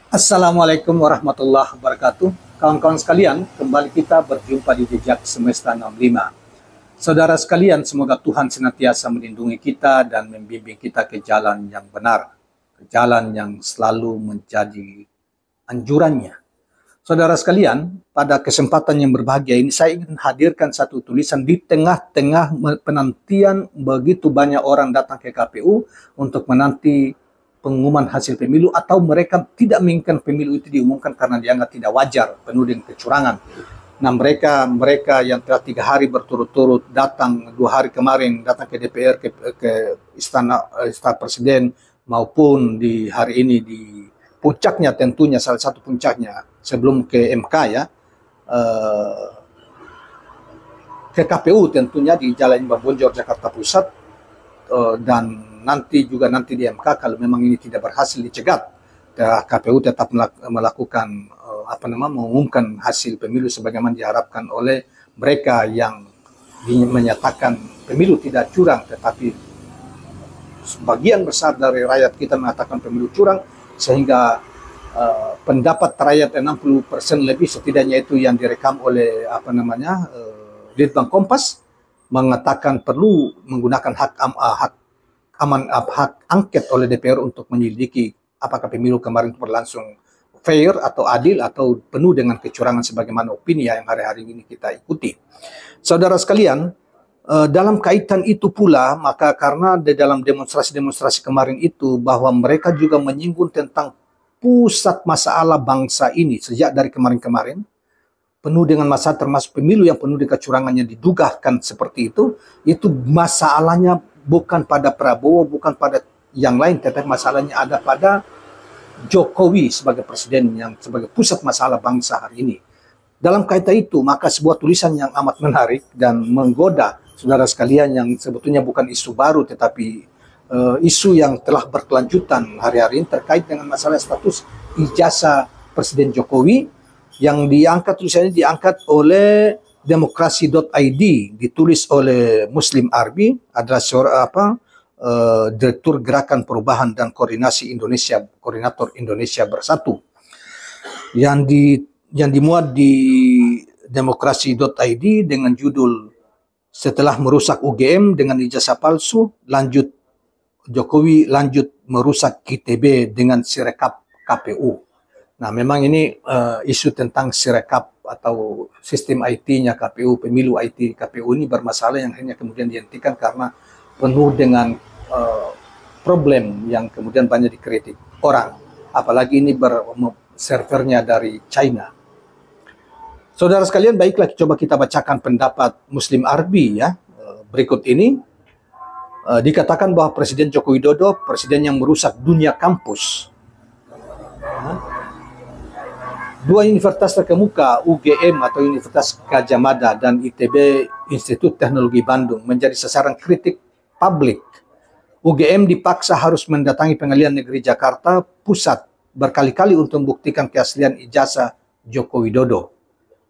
Assalamualaikum warahmatullahi wabarakatuh. Kawan-kawan sekalian, kembali kita berjumpa di Jejak Semesta 65. Saudara sekalian, semoga Tuhan senantiasa melindungi kita dan membimbing kita ke jalan yang benar, ke jalan yang selalu menjadi anjurannya. Saudara sekalian, pada kesempatan yang berbahagia ini saya ingin hadirkan satu tulisan di tengah-tengah penantian begitu banyak orang datang ke KPU untuk menanti pengumuman hasil pemilu, atau mereka tidak menginginkan pemilu itu diumumkan karena dianggap tidak wajar, penuh dengan kecurangan. Nah, mereka yang telah 3 hari berturut-turut datang, 2 hari kemarin datang ke DPR, ke istana Presiden, maupun di hari ini di puncaknya, tentunya salah satu puncaknya sebelum ke MK ya, ke KPU tentunya di Jalan Imam Bonjol, Jakarta Pusat, dan nanti di MK kalau memang ini tidak berhasil dicegat, KPU tetap melakukan mengumumkan hasil pemilu sebagaimana diharapkan oleh mereka yang menyatakan pemilu tidak curang, tetapi sebagian besar dari rakyat kita mengatakan pemilu curang, sehingga pendapat rakyat 60% lebih setidaknya itu yang direkam oleh Litbang Kompas mengatakan perlu menggunakan hak angket oleh DPR untuk menyelidiki apakah pemilu kemarin berlangsung fair atau adil atau penuh dengan kecurangan sebagaimana opini yang hari-hari ini kita ikuti. Saudara sekalian, dalam kaitan itu pula, maka karena di dalam demonstrasi-demonstrasi kemarin itu bahwa mereka juga menyinggung tentang pusat masalah bangsa ini sejak dari kemarin-kemarin, penuh dengan masalah, termasuk pemilu yang penuh dengan kecurangannya didugakan seperti itu masalahnya bukan pada Prabowo, bukan pada yang lain, tetapi masalahnya ada pada Jokowi sebagai presiden yang sebagai pusat masalah bangsa hari ini. Dalam kaitan itu, maka sebuah tulisan yang amat menarik dan menggoda saudara sekalian, yang sebetulnya bukan isu baru, tetapi isu yang telah berkelanjutan hari-hari ini terkait dengan masalah status ijazah Presiden Jokowi, yang tulisannya diangkat oleh demokrasi.id, ditulis oleh Muslim Arbi, adalah Direktur Gerakan Perubahan dan Koordinasi Indonesia, Koordinator Indonesia Bersatu, yang dimuat di demokrasi.id dengan judul "Setelah merusak UGM dengan ijazah palsu, Jokowi lanjut merusak ITB dengan Sirekap KPU." Nah, memang ini isu tentang Sirekap atau sistem IT-nya KPU, pemilu IT KPU ini bermasalah, yang akhirnya kemudian dihentikan karena penuh dengan problem yang kemudian banyak dikritik orang. Apalagi ini servernya dari China. Saudara sekalian, baiklah, coba kita bacakan pendapat Muslim Arbi ya. Berikut ini. Dikatakan bahwa Presiden Joko Widodo presiden yang merusak dunia kampus. Dua universitas terkemuka, UGM atau Universitas Gadjah Mada dan ITB Institut Teknologi Bandung, menjadi sasaran kritik publik. UGM dipaksa harus mendatangi Pengadilan Negeri Jakarta Pusat berkali-kali untuk membuktikan keaslian ijazah Joko Widodo.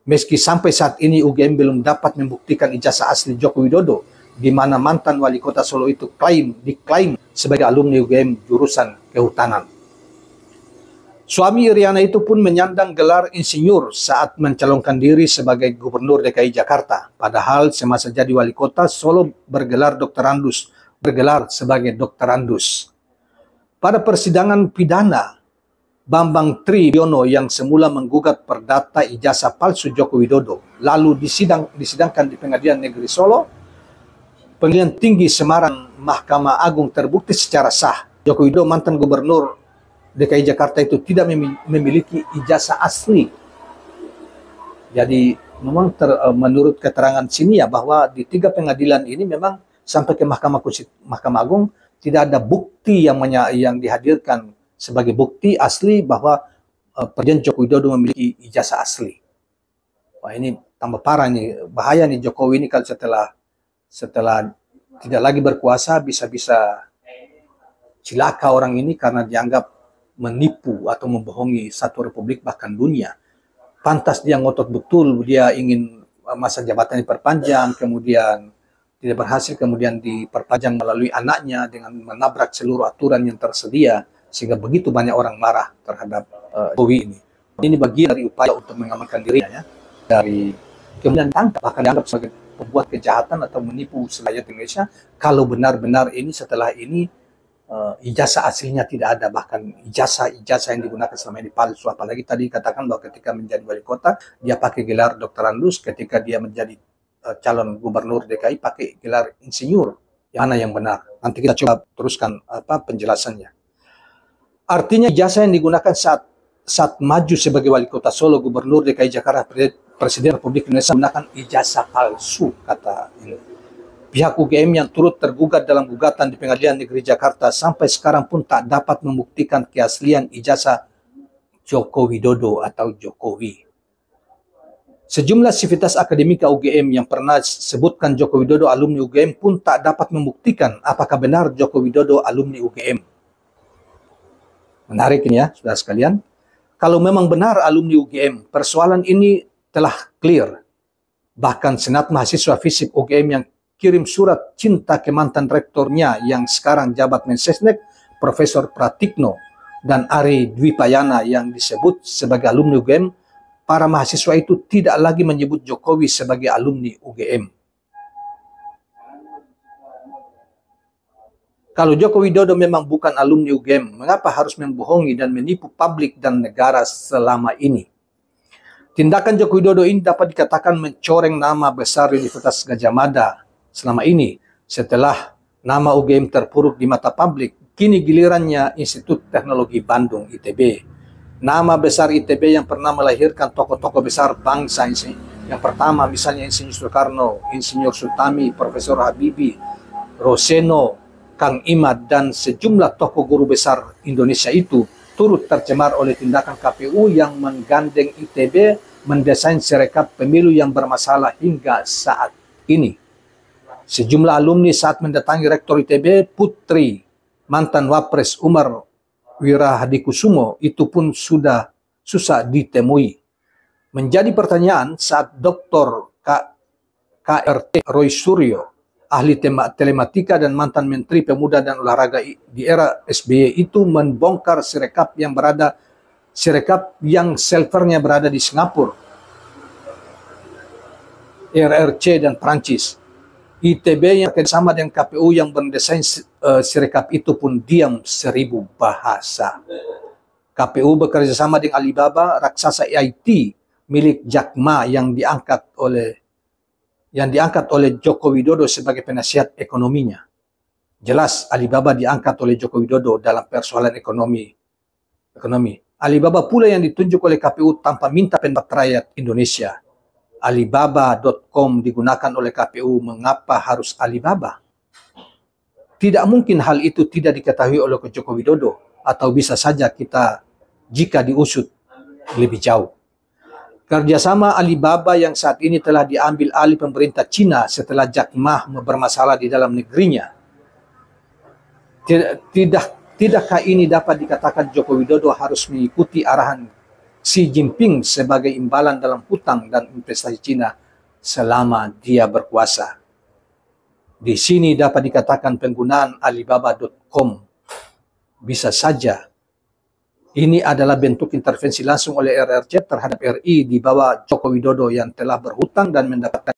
Meski sampai saat ini UGM belum dapat membuktikan ijazah asli Joko Widodo, di mana mantan wali kota Solo itu diklaim sebagai alumni UGM jurusan kehutanan. Suami Iriana itu pun menyandang gelar insinyur saat mencalonkan diri sebagai gubernur DKI Jakarta. Padahal semasa jadi wali kota Solo bergelar sebagai doktorandus. Pada persidangan pidana, Bambang Tribiono yang semula menggugat perdata ijazah palsu Joko Widodo, lalu disidangkan di Pengadilan Negeri Solo, Pengadilan Tinggi Semarang, Mahkamah Agung, terbukti secara sah Joko Widodo, mantan gubernur DKI Jakarta, itu tidak memiliki ijazah asli. Jadi memang menurut keterangan sini ya, bahwa di 3 pengadilan ini memang sampai ke Mahkamah Agung tidak ada bukti yang dihadirkan sebagai bukti asli bahwa Presiden Joko Widodo memiliki ijazah asli. Wah, ini tambah parah nih, bahaya nih Jokowi ini kalau setelah tidak lagi berkuasa bisa-bisa cilaka orang ini karena dianggap menipu atau membohongi satu republik bahkan dunia. Pantas dia ngotot betul, dia ingin masa jabatannya diperpanjang, kemudian tidak berhasil, kemudian diperpanjang melalui anaknya dengan menabrak seluruh aturan yang tersedia sehingga begitu banyak orang marah terhadap Jokowi ini. Ini bagian dari upaya untuk mengamankan dirinya ya, dari kemudian tangkap, bahkan dianggap sebagai pembuat kejahatan atau menipu rakyat Indonesia kalau benar-benar ini setelah ini ijazah aslinya tidak ada, bahkan ijazah yang digunakan selama ini palsu. Apalagi tadi katakan bahwa ketika menjadi wali kota dia pakai gelar Dr. Andus, ketika dia menjadi calon gubernur DKI pakai gelar insinyur. Yang mana yang benar? Nanti kita coba teruskan penjelasannya. Artinya ijazah yang digunakan saat maju sebagai wali kota Solo, gubernur DKI Jakarta, Presiden Republik Indonesia menggunakan ijazah palsu, kata ini. Pihak UGM yang turut tergugat dalam gugatan di Pengadilan Negeri Jakarta sampai sekarang pun tak dapat membuktikan keaslian ijazah Joko Widodo atau Jokowi. Sejumlah sivitas akademika UGM yang pernah sebutkan Joko Widodo alumni UGM pun tak dapat membuktikan apakah benar Joko Widodo alumni UGM. Menarik ini ya, saudara sekalian. Kalau memang benar alumni UGM, persoalan ini telah clear. Bahkan Senat Mahasiswa FISIP UGM yang kirim surat cinta ke mantan rektornya yang sekarang jabat Mensesnek, Profesor Pratikno dan Ari Dwipayana yang disebut sebagai alumni UGM, para mahasiswa itu tidak lagi menyebut Jokowi sebagai alumni UGM. Kalau Joko Widodo memang bukan alumni UGM, mengapa harus membohongi dan menipu publik dan negara selama ini? Tindakan Joko Widodo ini dapat dikatakan mencoreng nama besar Universitas Gadjah Mada selama ini. Setelah nama UGM terpuruk di mata publik, kini gilirannya Institut Teknologi Bandung ITB. Nama besar ITB yang pernah melahirkan tokoh-tokoh besar bangsa ini. Yang pertama misalnya Insinyur Soekarno, Insinyur Sutami, Profesor Habibie, Roseno, Kang Imad, dan sejumlah tokoh guru besar Indonesia itu turut tercemar oleh tindakan KPU yang menggandeng ITB mendesain sirekap pemilu yang bermasalah hingga saat ini. Sejumlah alumni saat mendatangi Rektor ITB, Putri, mantan Wapres Umar Wirahadikusumo, itu pun sudah susah ditemui. Menjadi pertanyaan saat Dr. KRT Roy Suryo, ahli telematika dan mantan Menteri Pemuda dan Olahraga di era SBY itu membongkar sirekap yang servernya berada di Singapura, RRC dan Prancis. ITB yang bersama dengan KPU yang mendesain sirekap itu pun diam seribu bahasa. KPU bekerja sama dengan Alibaba, raksasa IT milik Jack Ma yang diangkat oleh Joko Widodo sebagai penasihat ekonominya. Jelas Alibaba diangkat oleh Joko Widodo dalam persoalan ekonomi. Alibaba pula yang ditunjuk oleh KPU tanpa minta pendapat rakyat Indonesia. Alibaba.com digunakan oleh KPU, mengapa harus Alibaba? Tidak mungkin hal itu tidak diketahui oleh Joko Widodo, atau bisa saja jika diusut lebih jauh. Kerjasama Alibaba yang saat ini telah diambil alih pemerintah Cina setelah Jack Ma bermasalah di dalam negerinya. Tidakkah ini dapat dikatakan Joko Widodo harus mengikuti arahan Xi Jinping sebagai imbalan dalam hutang dan investasi Cina selama dia berkuasa? Di sini dapat dikatakan penggunaan Alibaba.com bisa saja ini adalah bentuk intervensi langsung oleh RRC terhadap RI di bawah Joko Widodo yang telah berhutang dan mendapatkan